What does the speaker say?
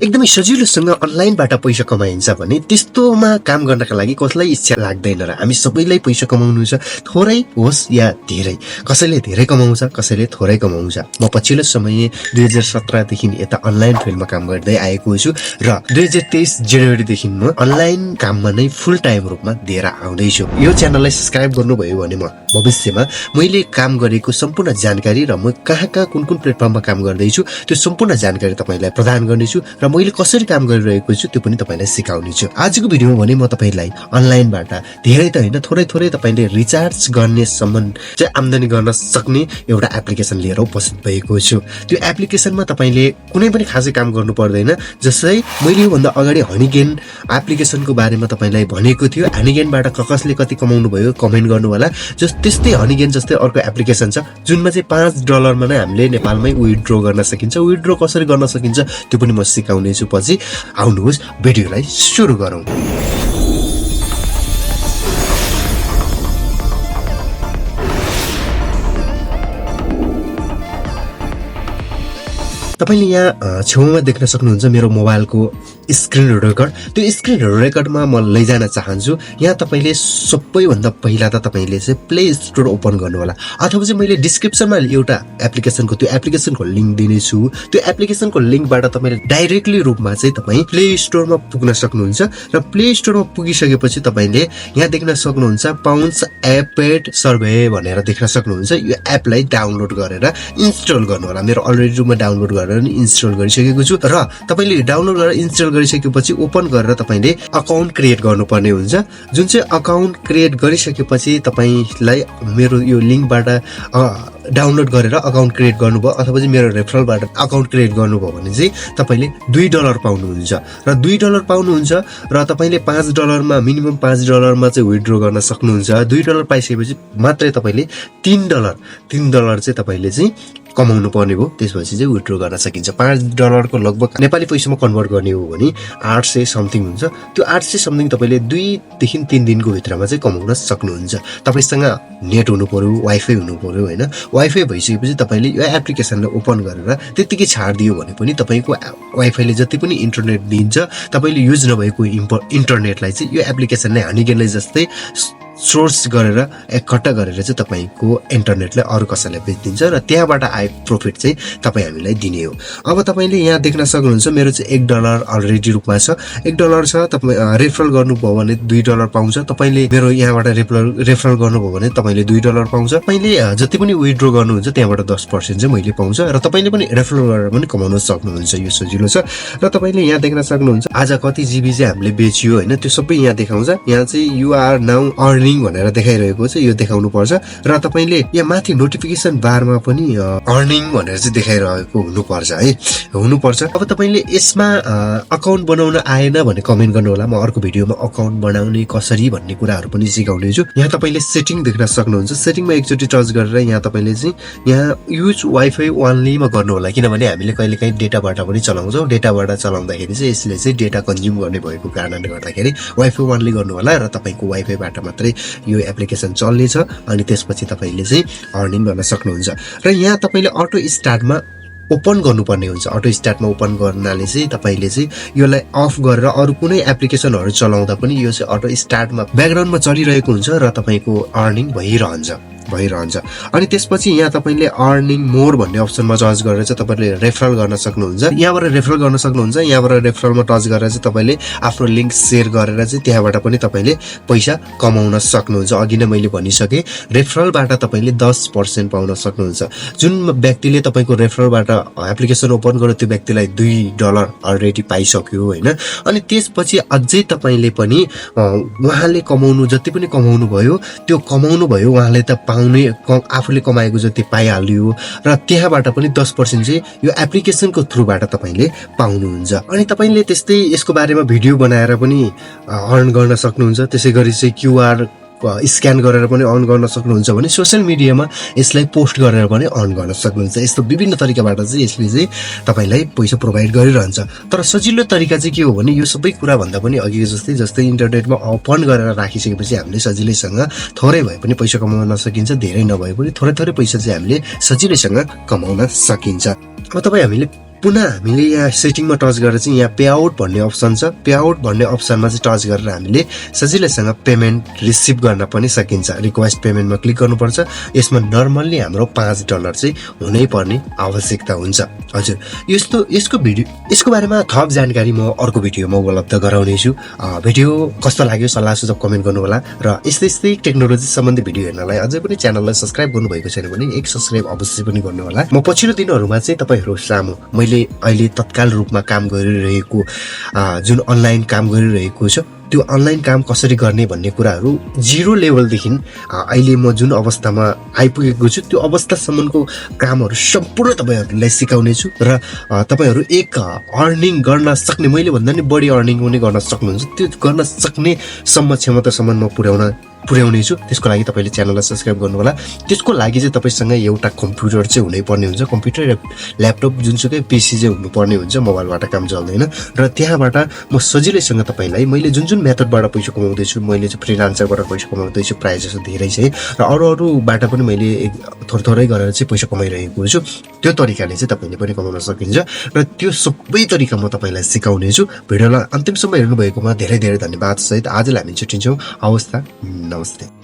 एकदमै सजिलोसँग अनलाइनबाट पैसा कमाइन्छ भने त्यस्तोमा काम गर्नका लागि कसलाई इच्छा लाग्दैन र हामी सबैलाई पैसा कमाउनु छ, थोरै होस् या धेरै। कसैले धेरै कमाउँछ, कसैले थोरै कमाउँछ। म पछिल्लो समय 2017 देखि यता अनलाइन फिल्डमा काम गर्दै आएको छु र 2023 जनवरीदेखि म अनलाइन काममा नै फुल टाइम रूपमा दिएर आउँदैछु। यो च्यानललाई सब्स्क्राइब गर्नुभयो भने म भविष्यमा मैले काम गरेको सम्पूर्ण जानकारी र म कहाँ कुन प्लेटफर्ममा काम गर्दैछु त्यो सम्पूर्ण जानकारी तपाईलाई प्रदान गर्नेछु र मैले कसरी काम गरिरहेको छु त्यो पनि तपाईलाई सिकाउने छु। आजको भिडियोमा भने म तपाईलाई अनलाइनबाट धेरै त हैन थोरै तपाईले रिचार्ज गर्ने सम्म चाहिँ आम्दानी गर्न सक्ने एउटा एप्लिकेसन लिएर उपस्थित भएको छु। त्यो एप्लिकेसनमा तपाईले कुनै पनि खासै काम गर्नु पर्दैन। जसै मैले यो भन्दा अगाडि हनीगेन एप्लिकेसनको बारेमा तपाईलाई भनेको थियो। हनीगेनबाट कसले कति कमाउनु भयो कमेन्ट गर्नु होला। त्यस्तै हनीगेन जस्तै अर्को एप्लिकेसन छ जुनमा चाहिँ $5 मा नै हामीले नेपालमै विथड्र गर्न सकिन्छ। विथड्र कसरी गर्न सकिन्छ त्यो पनि म सिकाउने छु पछि। आउनुहोस् भिडियोलाई सुरु गरौँ। तपाईले यहाँ छेउमा देख्न सक्नुहुन्छ मेरो मोबाइलको स्क्रिन रेकर्ड। त्यो स्क्रिन रेकर्डमा म लैजान चाहन्छु। यहाँ तपाईले सबैभन्दा पहिला त तपाईले चाहिँ प्ले स्टोर ओपन गर्नु होला अथवा चाहिँ मैले डिस्क्रिप्सनमा एउटा एप्लिकेसनको त्यो एप्लिकेसनको लिंक दिनेछु। त्यो एप्लिकेसनको लिंकबाट तपाईले डाइरेक्टली रूपमा चाहिँ तपाई प्ले स्टोरमा पुग्न सक्नुहुन्छ र प्ले स्टोरमा पुगिसकेपछि तपाईले यहाँ देख्न सक्नुहुन्छ पाउन्स एप पेड सर्भे भनेर देख्न सक्नुहुन्छ। यो एपलाई डाउनलोड गरेर इन्स्टल गर्नु होला। मेरो अलरेडी रुममा डाउनलोड गरेर इन्स्टल गरिसकेको छु र तपाईले डाउनलोड गरेर इन्स्टल गरिसकेपछि ओपन गरेर तपाईले अकाउन्ट क्रिएट गर्नुपर्ने हुन्छ। जुन चाहिँ अकाउन्ट क्रिएट गरिसकेपछि तपाईलाई मेरो यो लिंकबाट डाउनलोड गरेर अकाउन्ट क्रिएट गर्नुभयो अथवा चाहिँ मेरो रेफरलबाट अकाउन्ट क्रिएट गर्नुभयो भने चाहिँ तपाईले $2 पाउनुहुन्छ र $2 पाउनुहुन्छ र तपाईले $5 मा मिनिमम $5 मा चाहिँ विथड्र गर्न सक्नुहुन्छ। $2 पाइसकेपछि मात्रै तपाईले $3 चाहिँ तपाईले चाहिँ कमाउनु पर्ने हो। त्यसपछि चाहिँ विथड्र गर्न सकिन्छ। $5 को लगभग नेपाली पैसामा कन्भर्ट गर्ने हो भने 800 समथिङ हुन्छ। त्यो 800 समथिङ तपाईले 2 देखि 3 दिनको भित्रमा चाहिँ कमाउन सक्नुहुन्छ। तपाईसँग नेट हुनु पर्यो, वाइफाई हुनु पर्यो हैन। वाइफाई भइसकेपछि तपाईले यो एप्लिकेसनलाई ओपन गरेर त्यतिकै छाड्दियो भने पनि तपाईको वाइफाईले जति पनि इन्टरनेट दिन्छ तपाईले युज नभएको इन्टरनेटलाई चाहिँ यो एप्लिकेसनले हनीगेनले जस्तै सोर्स गरेर एकट्ठा गरेर चाहिँ तपाईको इन्टरनेटलाई अरु कसैलाई बेचिदिन्छ र त्यहाँबाट आएको प्रॉफिट चाहिँ तपाई हामीलाई दिने हो। अब तपाईले यहाँ देख्न सक्नुहुन्छ मेरो चाहिँ $1 अलरेडी रूपमा छ। $1 छ। तपाई रेफरल गर्नुभयो भने $2 पाउँछ। तपाईले मेरो यहाँबाट रेफरल गर्नुभयो भने तपाईले $2 पाउँछ। तपाईले जति पनि विथड्र गर्नुहुन्छ त्यहाँबाट 10% चाहिँ मैले पाउँछ र तपाईले पनि रेफरल गरेर पनि कमाउन सक्नुहुन्छ। यो सजिलो छ र तपाईले यहाँ देख्न सक्नुहुन्छ आज कति जीबी चाहिँ हामीले बेच्यो हैन त्यो सबै यहाँ देखाउँछ। यहाँ चाहिँ यु आर नाउ अर्निङ भनेर देखाइरहेको छ। यो देखाउनु पर्छ र तपाईले यहाँ माथि नोटिफिकेसन बारमा पनि अर्निङ भनेर चाहिँ देखाइरहेको हुनुपर्छ है हुनुपर्छ। अब तपाईले यसमा अकाउन्ट बनाउन आएन भने कमेन्ट गर्नु होला। म अर्को भिडियोमा अकाउन्ट बनाउने कसरी भन्ने कुराहरु पनि सिकाउने छु। यहाँ तपाईले सेटिङ देख्न सक्नुहुन्छ। सेटिङमा एकचोटी टच गरेर यहाँ तपाईले चाहिँ यहाँ युज वाइफाई ओन्ली मा गर्नु होला किनभने हामीले कहिलेकाहीँ डेटाबाट पनि चलाउँछौं। डेटाबाट चलाउँदाखेरि चाहिँ यसले चाहिँ डेटा कन्ज्युम गर्ने भएको कारणले गर्दाखेरि वाइफाई ओन्ली गर्नु होला र तपाईको वाइफाईबाट मात्रै यो एप्लिकेसन चल्नेछ अनि त्यसपछि तपाईले चाहिँ अर्निङ गर्न सक्नुहुन्छ। र यहाँ तपाईले अटो स्टार्टमा ओपन गर्नुपर्ने हुन्छ। अटो स्टार्टमा ओपन गर्नाले चाहिँ तपाईले चाहिँ यसलाई अफ गरेर अरु कुनै एप्लिकेसनहरु चलाउँदा पनि यो चाहिँ अटो स्टार्टमा ब्याकग्राउन्डमा चलिरहेको हुन्छ र तपाईको अर्निङ भइरहन्छ। अनि त्यसपछि यहाँ तपाईले अर्निङ मोर भन्ने अप्सनमा टच गरेर चाहिँ तपाईले रेफरल गर्न सक्नुहुन्छ। यहाँबाट रेफरल गर्न सक्नुहुन्छ। यहाँबाट रेफरलमा टच गरेर चाहिँ तपाईले आफ्नो लिंक शेयर गरेर चाहिँ त्यहाँबाट पनि तपाईले पैसा कमाउन सक्नुहुन्छ। अघि नै मैले भनिसके रेफरलबाट तपाईले 10% पाउन सक्नुहुन्छ। जुन व्यक्तिले तपाईको रेफरलबाट एप्लिकेसन ओपन गर्यो त्यो व्यक्तिलाई $2 अलरेडी पाइसक्यो हैन। अनि त्यसपछि अझै तपाईले पनि उहाँले कमाउनु जति पनि कमाउनु भयो त्यो कमाउनु भयो उहाँले त आफूले कमाएको जति पाइहाल्यो र त्यहाँबाट पनि 10% चाहिँ यो एप्लिकेसनको थ्रुबाट तपाईले पाउनुहुन्छ। अनि तपाईले त्यस्तै यसको बारेमा भिडियो बनाएर पनि अर्न गर्न सक्नुहुन्छ। त्यसैगरी चाहिँ क्यूआर स्क्यान गरेर पनि अर्न गर्न सक्नुहुन्छ भने सोशल मिडियामा यसलाई पोस्ट गरेर पनि अर्न गर्न सक्नुहुन्छ। यस्तो विभिन्न तरिकाबाट चाहिँ यसले चाहिँ तपाईलाई पैसा प्रोवाइड गरिरहन्छ। तर सजिलो तरिका चाहिँ के हो भने यो सबै कुरा भन्दा पनि अघि जस्तै इन्टरनेटमा ओपन गरेर राखिसकेपछि हामीले सजिलैसँग थोरै भए पनि पैसा कमाउन सकिन्छ। धेरै नभए पनि थोरै पैसा चाहिँ हामीले सजिलैसँग कमाउन सकिन्छ। अब तपाईँ हामीले पुनः हामीले यहाँ सेटिङमा टच गरेर चाहिँ यहाँ पे आउट भन्ने अप्सन छ। पे आउट भन्ने अप्सनमा चाहिँ टच गरेर हामीले सजिलैसँग पेमेन्ट रिसिभ गर्न पनि सकिन्छ। रिक्वेस्ट पेमेन्टमा क्लिक गर्नुपर्छ। यसमा नर्मल्ली हाम्रो $5 चाहिँ हुनै पर्ने आवश्यकता हुन्छ। हजुर, यसको बारेमा थप जानकारी म अर्को भिडियोमा उपलब्ध गराउनेछु। भिडियो कस्तो लाग्यो सल्लाह सुझाव कमेन्ट गर्नु होला र यस्तै टेक्नोलोजी सम्बन्धी भिडियो हेर्नलाई अझै पनि च्यानललाई सब्स्क्राइब गर्नुभएको छैन भने एक सब्स्क्राइब अवश्य पनि गर्नु होला। म पछिल्लो दिनहरूमा चाहिँ तपाईँहरू सामु मैले अहिले तत्काल रूपमा काम गरिरहेको जुन अनलाइन काम गरिरहेको छ त्यो अनलाइन काम कसरी गर्ने भन्ने कुराहरू 0 लेभलदेखि अहिले म जुन अवस्थामा आइपुगेको छु त्यो अवस्थासम्मको कामहरू सम्पूर्ण तपाईँहरूलाई सिकाउने छु र तपाईँहरू एक अर्निङ गर्न सक्ने, मैले भन्दा नि बढी अर्निङ पनि गर्न सक्नुहुन्छ, त्यो गर्न सक्ने क्षमतासम्म म पुर्याउने छु। त्यसको लागि तपाईँले च्यानललाई सब्स्क्राइब गर्नु होला। त्यसको लागि चाहिँ तपाईँसँग एउटा कम्प्युटर चाहिँ हुनैपर्ने हुन्छ। कम्प्युटर र ल्यापटप जुनसुकै पिसी चाहिँ हुनुपर्ने हुन्छ। मोबाइलबाट काम चल्दैन र त्यहाँबाट म सजिलैसँग तपाईँलाई मैले जुन मेथडबाट पैसा कमाउँदैछु, मैले चाहिँ फ्रिलान्सरबाट पैसा कमाउँदैछु प्रायः जस्तो धेरै चाहिँ, र अरूबाट पनि मैले थोरै गरेर चाहिँ पैसा कमाइरहेको छु। त्यो तरिकाले चाहिँ तपाईँले पनि कमाउन सकिन्छ र त्यो सबै तरिका म तपाईँलाई सिकाउने छु। भिडियोलाई अन्तिमसम्म हेर्नुभएकोमा धेरै धेरै धन्यवाद सहित आजलाई हामी छुट्टिन्छौँ। हवस् त, नमस्ते।